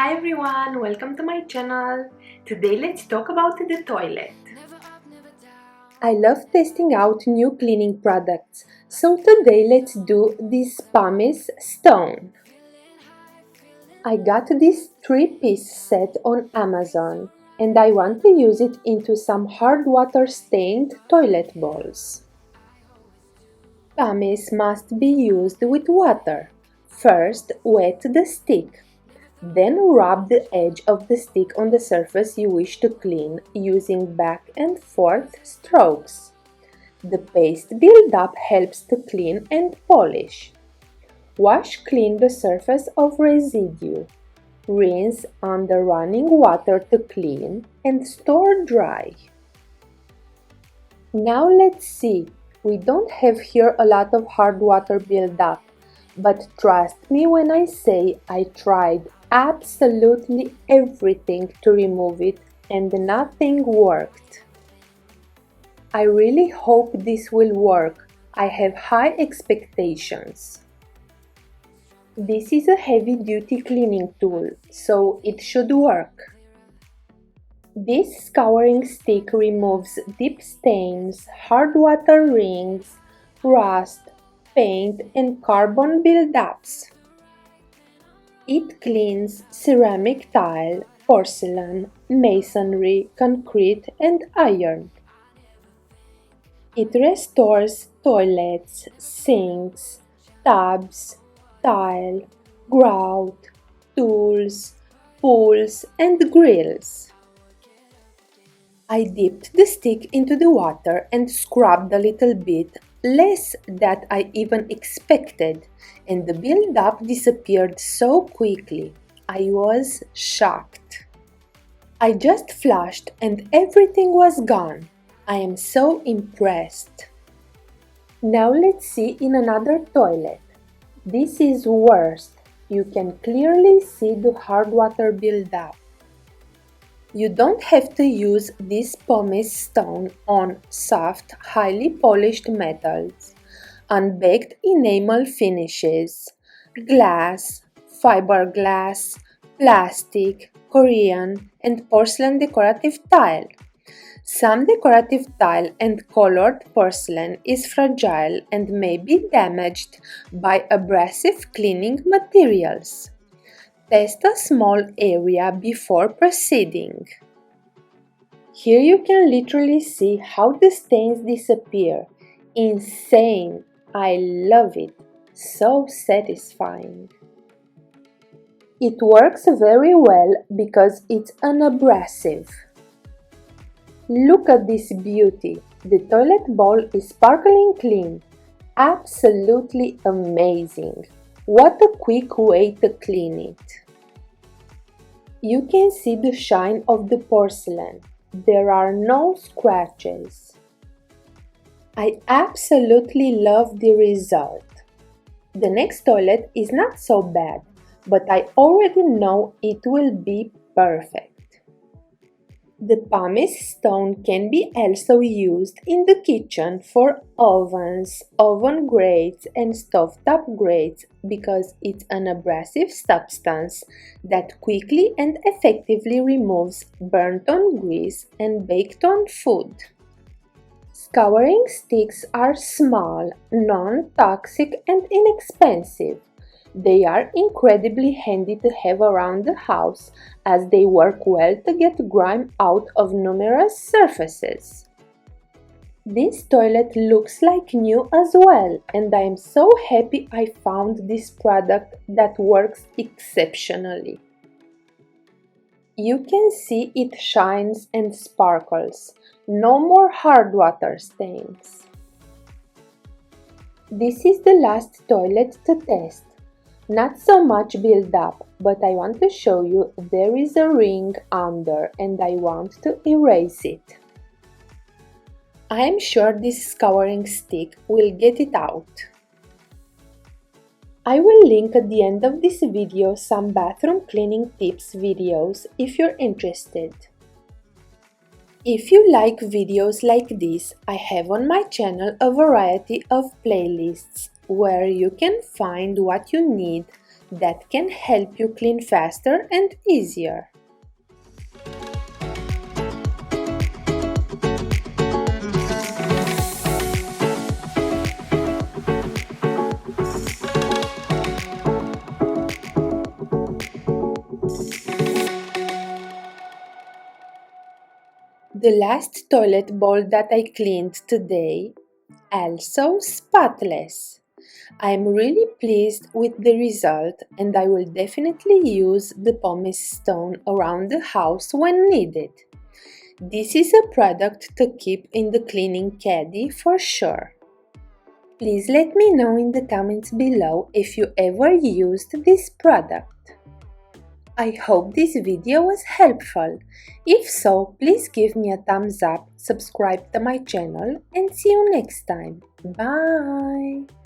Hi everyone, welcome to my channel. Today let's talk about the toilet. I love testing out new cleaning products, so today let's do this pumice stone. I got this 3-piece set on Amazon and I want to use it into some hard water stained toilet bowls. Pumice must be used with water. First, wet the stick. Then rub the edge of the stick on the surface you wish to clean using back and forth strokes. The paste buildup helps to clean and polish. Wash clean the surface of residue. Rinse under running water to clean and store dry. Now let's see. We don't have here a lot of hard water buildup, but trust me when I say I tried absolutely everything to remove it and nothing worked. I really hope this will work. I have high expectations. This is a heavy-duty cleaning tool, so it should work. This scouring stick removes deep stains, hard water rings, rust, paint and carbon buildups. It cleans ceramic tile, porcelain, masonry, concrete and iron. It restores toilets, sinks, tubs, tile, grout, tools, pools and grills. I dipped the stick into the water and scrubbed a little bit, less than I even expected, and the buildup disappeared so quickly. I was shocked. I just flushed and everything was gone. I am so impressed. Now let's see in another toilet. This is worst. You can clearly see the hard water buildup. You don't have to use this pumice stone on soft, highly polished metals, unbaked enamel finishes, glass, fiberglass, plastic, Korean, and porcelain decorative tile. Some decorative tile and colored porcelain is fragile and may be damaged by abrasive cleaning materials. Test a small area before proceeding. Here you can literally see how the stains disappear. Insane! I love it. So satisfying. It works very well because it's unabrasive. Look at this beauty. The toilet bowl is sparkling clean. Absolutely amazing. What a quick way to clean it! You can see the shine of the porcelain. There are no scratches. I absolutely love the result. The next toilet is not so bad, but I already know it will be perfect. The pumice stone can be also used in the kitchen for ovens, oven grates and stovetop grates because it's an abrasive substance that quickly and effectively removes burnt-on grease and baked-on food. Scouring sticks are small, non-toxic and inexpensive. They are incredibly handy to have around the house as they work well to get grime out of numerous surfaces. This toilet looks like new as well, and I am so happy I found this product that works exceptionally. You can see it shines and sparkles. No more hard water stains. This is the last toilet to test. Not so much build-up, but I want to show you there is a ring under and I want to erase it. I am sure this scouring stick will get it out. I will link at the end of this video some bathroom cleaning tips videos if you're interested. If you like videos like this, I have on my channel a variety of playlists where you can find what you need that can help you clean faster and easier. The last toilet bowl that I cleaned today, also spotless. I'm really pleased with the result and I will definitely use the pumice stone around the house when needed. This is a product to keep in the cleaning caddy for sure. Please let me know in the comments below if you ever used this product. I hope this video was helpful. If so, please give me a thumbs up, subscribe to my channel, and see you next time. Bye!